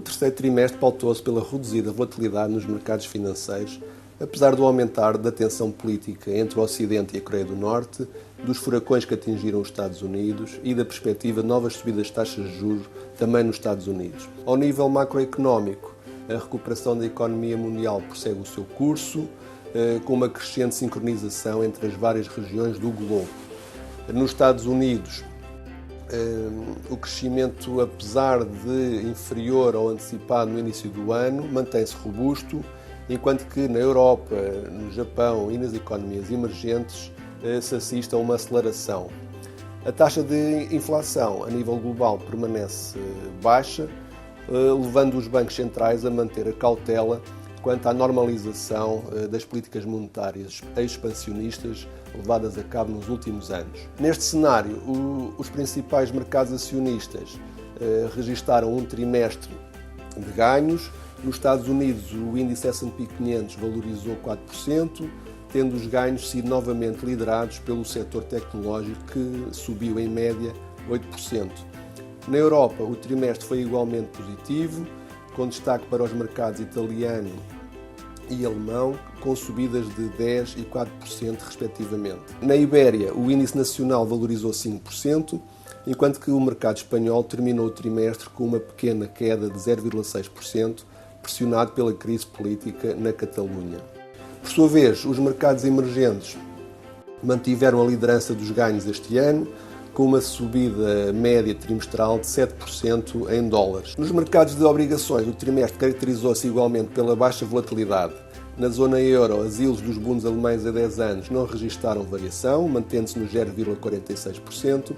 O terceiro trimestre pautou-se pela reduzida volatilidade nos mercados financeiros, apesar do aumentar da tensão política entre o Ocidente e a Coreia do Norte, dos furacões que atingiram os Estados Unidos e da perspectiva de novas subidas de taxas de juros também nos Estados Unidos. Ao nível macroeconómico, a recuperação da economia mundial prossegue o seu curso, com uma crescente sincronização entre as várias regiões do globo. Nos Estados Unidos, o crescimento, apesar de inferior ao antecipado no início do ano, mantém-se robusto, enquanto que na Europa, no Japão e nas economias emergentes se assiste a uma aceleração. A taxa de inflação a nível global permanece baixa, levando os bancos centrais a manter a cautela quanto à normalização das políticas monetárias expansionistas levadas a cabo nos últimos anos. Neste cenário, os principais mercados acionistas registaram um trimestre de ganhos. Nos Estados Unidos, o índice S&P 500 valorizou 4%, tendo os ganhos sido novamente liderados pelo setor tecnológico, que subiu em média 8%. Na Europa, o trimestre foi igualmente positivo, com destaque para os mercados italiano e alemão, com subidas de 10% e 4% respectivamente. Na Ibéria, o índice nacional valorizou 5%, enquanto que o mercado espanhol terminou o trimestre com uma pequena queda de 0,6%, pressionado pela crise política na Catalunha. Por sua vez, os mercados emergentes mantiveram a liderança dos ganhos este ano, com uma subida média trimestral de 7% em dólares. Nos mercados de obrigações, o trimestre caracterizou-se igualmente pela baixa volatilidade. Na zona euro, as yields dos bunds alemães a 10 anos não registaram variação, mantendo-se no 0,46%,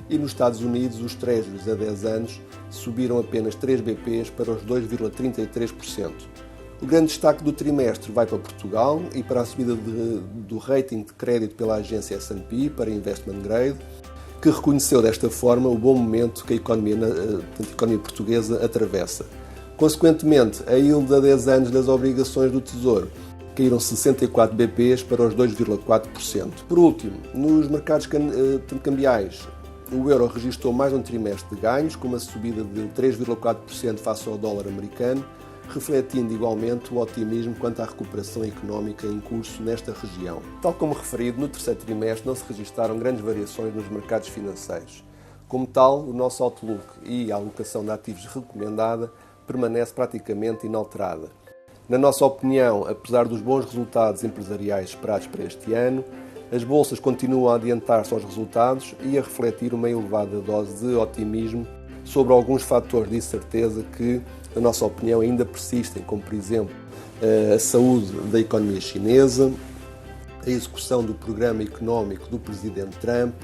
e nos Estados Unidos, os treasuries a 10 anos subiram apenas 3 BPs para os 2,33%. O grande destaque do trimestre vai para Portugal e para a subida do rating de crédito pela agência S&P para Investment Grade, que reconheceu desta forma o bom momento que a economia portuguesa atravessa. Consequentemente, a yield a 10 anos das obrigações do Tesouro caíram 64 BPs para os 2,4%. Por último, nos mercados cambiais, o euro registrou mais um trimestre de ganhos, com uma subida de 3,4% face ao dólar americano, refletindo igualmente o otimismo quanto à recuperação económica em curso nesta região. Tal como referido, no terceiro trimestre não se registaram grandes variações nos mercados financeiros. Como tal, o nosso outlook e a alocação de ativos recomendada permanece praticamente inalterada. Na nossa opinião, apesar dos bons resultados empresariais esperados para este ano, as bolsas continuam a adiantar-se aos resultados e a refletir uma elevada dose de otimismo sobre alguns fatores de incerteza que, na nossa opinião, ainda persistem, como, por exemplo, a saúde da economia chinesa, a execução do programa económico do presidente Trump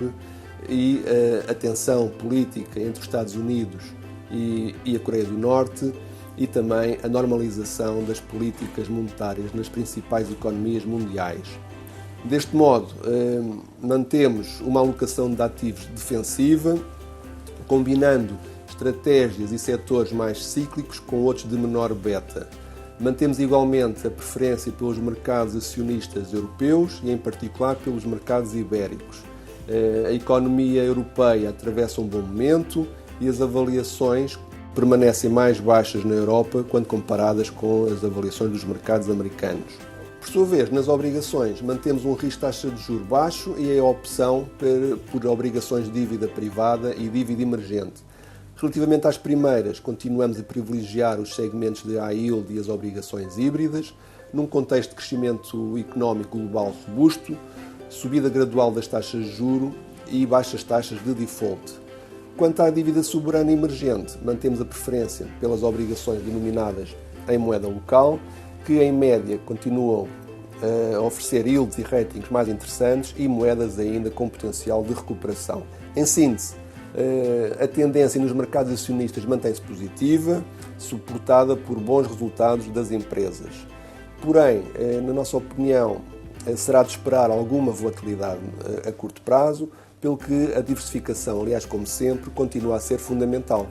e a tensão política entre os Estados Unidos e a Coreia do Norte, e também a normalização das políticas monetárias nas principais economias mundiais. Deste modo, mantemos uma alocação de ativos defensiva, combinando estratégias e setores mais cíclicos com outros de menor beta. Mantemos igualmente a preferência pelos mercados acionistas europeus e, em particular, pelos mercados ibéricos. A economia europeia atravessa um bom momento e as avaliações permanecem mais baixas na Europa quando comparadas com as avaliações dos mercados americanos. Por sua vez, nas obrigações, mantemos um risco de taxa de juros baixo e a opção por obrigações de dívida privada e dívida emergente. Relativamente às primeiras, continuamos a privilegiar os segmentos de high yield e as obrigações híbridas, num contexto de crescimento económico global robusto, subida gradual das taxas de juros e baixas taxas de default. Quanto à dívida soberana emergente, mantemos a preferência pelas obrigações denominadas em moeda local, que em média continuam a oferecer yields e ratings mais interessantes e moedas ainda com potencial de recuperação. Em síntese, a tendência nos mercados acionistas mantém-se positiva, suportada por bons resultados das empresas. Porém, na nossa opinião, será de esperar alguma volatilidade a curto prazo, pelo que a diversificação, aliás, como sempre, continua a ser fundamental.